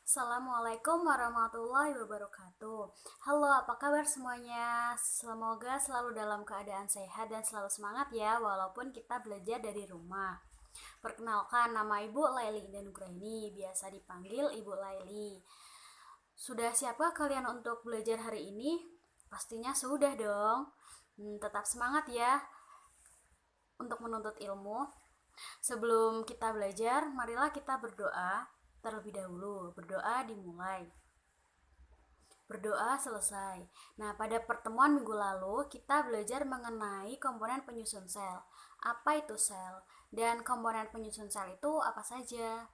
Assalamualaikum warahmatullahi wabarakatuh. Halo, apa kabar semuanya? Semoga selalu dalam keadaan sehat dan selalu semangat ya, walaupun kita belajar dari rumah. Perkenalkan, nama Ibu Laili Indah Nugraini, biasa dipanggil Ibu Laili. Sudah siapkah kalian untuk belajar hari ini? Pastinya sudah dong. Tetap semangat ya untuk menuntut ilmu. Sebelum kita belajar, marilah kita berdoa terlebih dahulu. Berdoa dimulai. Berdoa selesai. Nah, pada pertemuan minggu lalu kita belajar mengenai komponen penyusun sel. Apa itu sel? Dan komponen penyusun sel itu apa saja?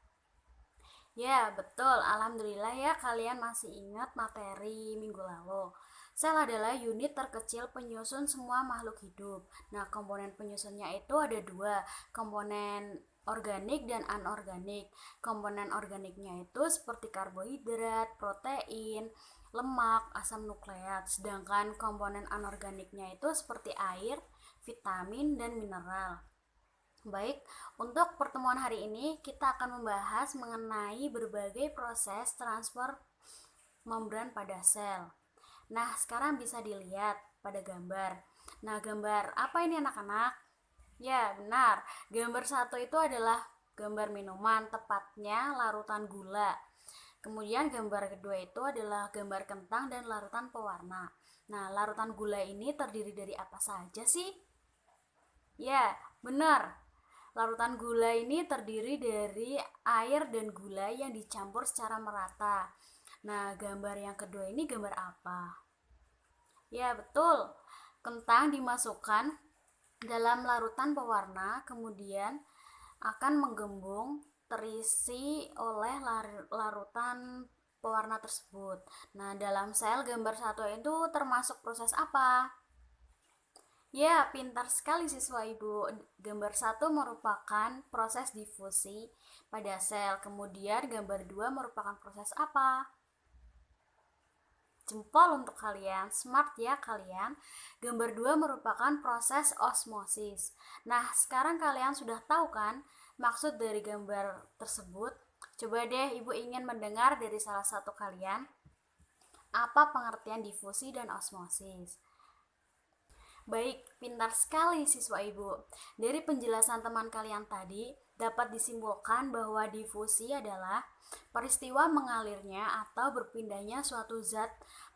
Ya, betul. Alhamdulillah ya kalian masih ingat materi minggu lalu. Sel adalah unit terkecil penyusun semua makhluk hidup. Nah, komponen penyusunnya itu ada dua, komponen organik dan anorganik. Komponen organiknya itu seperti karbohidrat, protein, lemak, asam nukleat. Sedangkan komponen anorganiknya itu seperti air, vitamin, dan mineral. Baik, untuk pertemuan hari ini kita akan membahas mengenai berbagai proses transfer membran pada sel. Nah, sekarang bisa dilihat pada gambar. Nah, gambar apa ini anak-anak? Ya, benar. Gambar satu itu adalah gambar minuman, tepatnya larutan gula. Kemudian gambar kedua itu adalah gambar kentang dan larutan pewarna. Nah, larutan gula ini terdiri dari apa saja sih? Ya, benar. Larutan gula ini terdiri dari air dan gula yang dicampur secara merata. Nah, gambar yang kedua ini gambar apa? Ya, betul. Kentang dimasukkan dalam larutan pewarna, kemudian akan menggembung terisi oleh larutan pewarna tersebut. Nah, dalam sel gambar satu itu termasuk proses apa? Ya, pintar sekali siswa Ibu. Gambar satu merupakan proses difusi pada sel. Kemudian gambar 2 merupakan proses apa? Jempol untuk kalian, smart ya kalian. Gambar 2 merupakan proses osmosis. Nah, sekarang kalian sudah tahu kan maksud dari gambar tersebut? Coba deh Ibu ingin mendengar dari salah satu kalian apa pengertian difusi dan osmosis. Baik, pintar sekali siswa Ibu. Dari penjelasan teman kalian tadi, dapat disimpulkan bahwa difusi adalah peristiwa mengalirnya atau berpindahnya suatu zat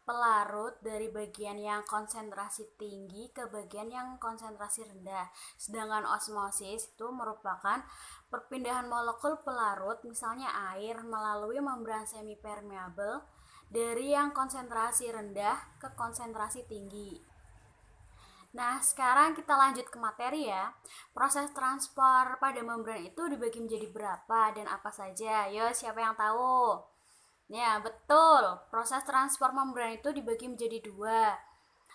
pelarut dari bagian yang konsentrasi tinggi ke bagian yang konsentrasi rendah. Sedangkan osmosis itu merupakan perpindahan molekul pelarut, misalnya air, melalui membran semipermeabel dari yang konsentrasi rendah ke konsentrasi tinggi. Nah, sekarang kita lanjut ke materi ya. Proses transport pada membran itu dibagi menjadi berapa dan apa saja? Yo, siapa yang tahu? Ya, betul. Proses transport membran itu dibagi menjadi dua.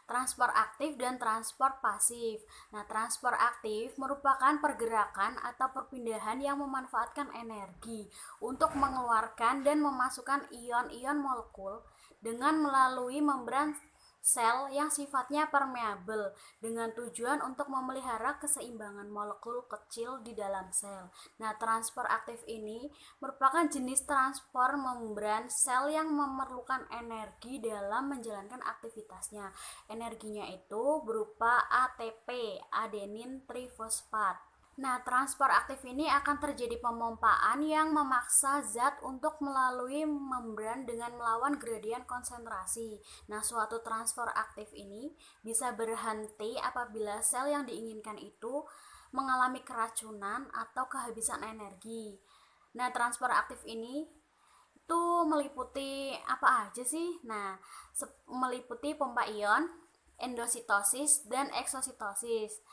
Transport aktif dan transport pasif. Nah, transport aktif merupakan pergerakan atau perpindahan yang memanfaatkan energi untuk mengeluarkan dan memasukkan ion-ion molekul dengan melalui membran sel yang sifatnya permeabel dengan tujuan untuk memelihara keseimbangan molekul kecil di dalam sel. Nah, transport aktif ini merupakan jenis transport membran sel yang memerlukan energi dalam menjalankan aktivitasnya. Energinya itu berupa ATP, adenin trifosfat. Nah, transport aktif ini akan terjadi pemompaan yang memaksa zat untuk melalui membran dengan melawan gradien konsentrasi. Nah, suatu transport aktif ini bisa berhenti apabila sel yang diinginkan itu mengalami keracunan atau kehabisan energi. Nah, transport aktif ini itu meliputi apa aja sih? Nah, meliputi pompa ion, endositosis, dan eksositosis.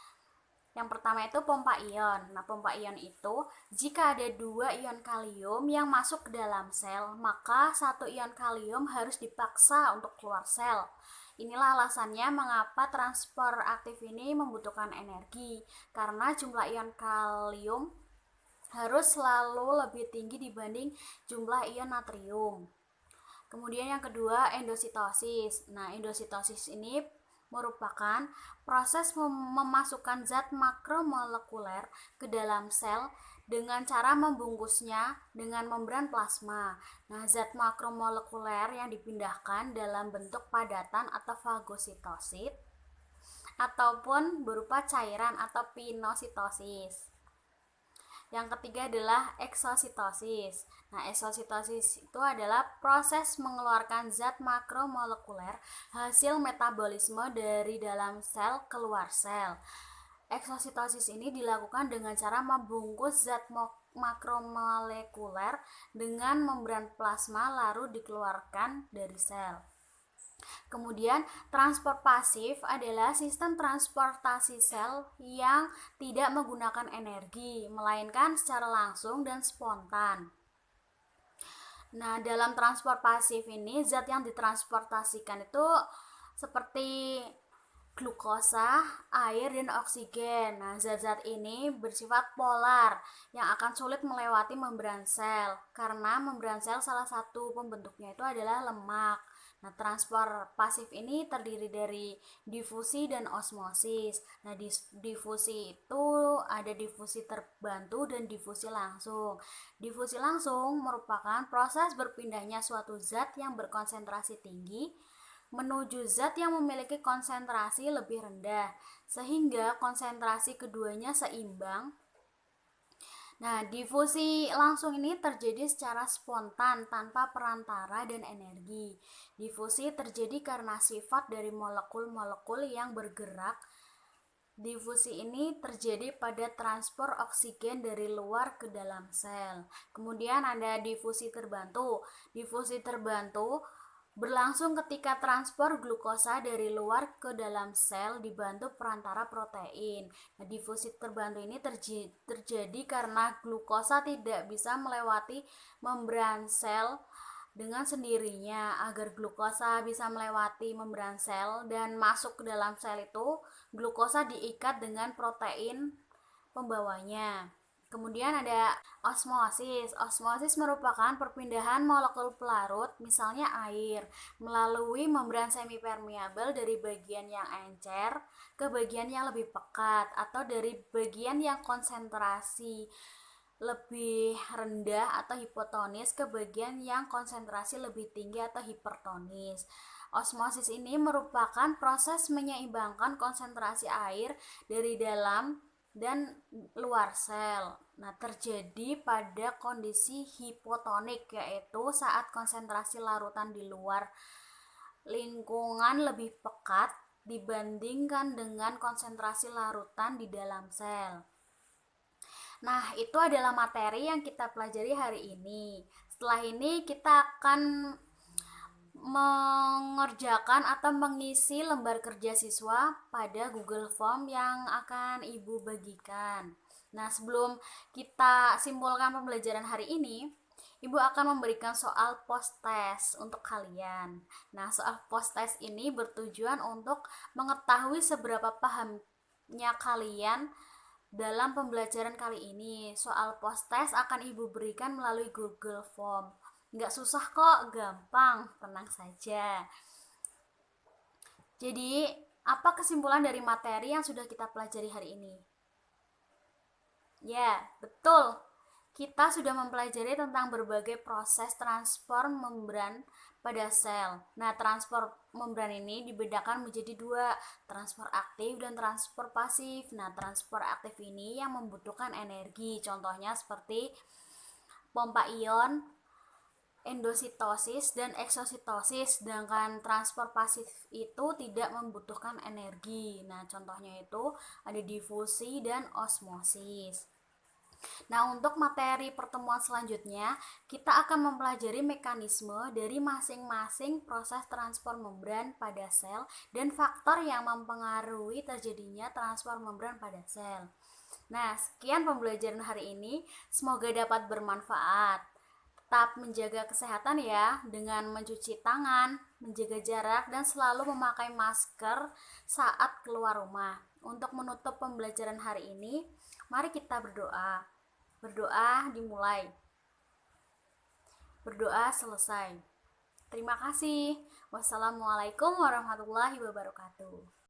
Yang pertama itu pompa ion. Nah, pompa ion itu jika ada dua ion kalium yang masuk ke dalam sel, maka satu ion kalium harus dipaksa untuk keluar sel. Inilah alasannya mengapa transport aktif ini membutuhkan energi, karena jumlah ion kalium harus selalu lebih tinggi dibanding jumlah ion natrium. Kemudian yang kedua, endositosis. Nah, endositosis ini merupakan proses memasukkan zat makromolekuler ke dalam sel dengan cara membungkusnya dengan membran plasma. Nah, zat makromolekuler yang dipindahkan dalam bentuk padatan atau fagositosit ataupun berupa cairan atau pinositosis. Yang ketiga adalah eksositosis. Nah, eksositosis itu adalah proses mengeluarkan zat makromolekuler hasil metabolisme dari dalam sel keluar sel. Eksositosis ini dilakukan dengan cara membungkus zat makromolekuler dengan membran plasma lalu dikeluarkan dari sel. Kemudian transport pasif adalah sistem transportasi sel yang tidak menggunakan energi, melainkan secara langsung dan spontan. Nah, dalam transport pasif ini zat yang ditransportasikan itu seperti glukosa, air, dan oksigen. Nah, zat-zat ini bersifat polar yang akan sulit melewati membran sel karena membran sel salah satu pembentuknya itu adalah lemak. Nah, transport pasif ini terdiri dari difusi dan osmosis. Nah, difusi itu ada difusi terbantu dan difusi langsung. Difusi langsung merupakan proses berpindahnya suatu zat yang berkonsentrasi tinggi menuju zat yang memiliki konsentrasi lebih rendah, sehingga konsentrasi keduanya seimbang. Nah, difusi langsung ini terjadi secara spontan tanpa perantara dan energi. Difusi terjadi karena sifat dari molekul-molekul yang bergerak. Difusi ini terjadi pada transport oksigen dari luar ke dalam sel. Kemudian ada difusi terbantu. Difusi terbantu berlangsung ketika transport glukosa dari luar ke dalam sel dibantu perantara protein. Nah, difusi terbantu ini terjadi karena glukosa tidak bisa melewati membran sel dengan sendirinya. Agar glukosa bisa melewati membran sel dan masuk ke dalam sel itu, glukosa diikat dengan protein pembawanya. Kemudian ada osmosis. Osmosis merupakan perpindahan molekul pelarut, misalnya air, melalui membran semipermeabel dari bagian yang encer ke bagian yang lebih pekat atau dari bagian yang konsentrasi lebih rendah atau hipotonis ke bagian yang konsentrasi lebih tinggi atau hipertonis. Osmosis ini merupakan proses menyeimbangkan konsentrasi air dari dalam dan luar sel. Nah, terjadi pada kondisi hipotonik, yaitu saat konsentrasi larutan di luar lingkungan lebih pekat dibandingkan dengan konsentrasi larutan di dalam sel. Nah, itu adalah materi yang kita pelajari hari ini. Setelah ini kita akan mengerjakan atau mengisi lembar kerja siswa pada Google Form yang akan Ibu bagikan. Nah, sebelum kita simpulkan pembelajaran hari ini, Ibu akan memberikan soal post test untuk kalian. Nah, soal post test ini bertujuan untuk mengetahui seberapa pahamnya kalian dalam pembelajaran kali ini. Soal post test akan Ibu berikan melalui Google Form. Nggak susah kok, gampang, tenang saja. Jadi, apa kesimpulan dari materi yang sudah kita pelajari hari ini? Ya, betul. Kita sudah mempelajari tentang berbagai proses transport membran pada sel. Nah, transport membran ini dibedakan menjadi dua, transport aktif dan transport pasif. Nah, transport aktif ini yang membutuhkan energi. Contohnya seperti pompa ion, endositosis dan eksositosis, sedangkan transport pasif itu tidak membutuhkan energi. Nah, contohnya itu ada difusi dan osmosis. Nah, untuk materi pertemuan selanjutnya, kita akan mempelajari mekanisme dari masing-masing proses transport membran pada sel dan faktor yang mempengaruhi terjadinya transport membran pada sel. Nah, sekian pembelajaran hari ini. Semoga dapat bermanfaat. Tetap menjaga kesehatan ya, dengan mencuci tangan, menjaga jarak, dan selalu memakai masker saat keluar rumah. Untuk menutup pembelajaran hari ini, mari kita berdoa. Berdoa dimulai. Berdoa selesai. Terima kasih. Wassalamualaikum warahmatullahi wabarakatuh.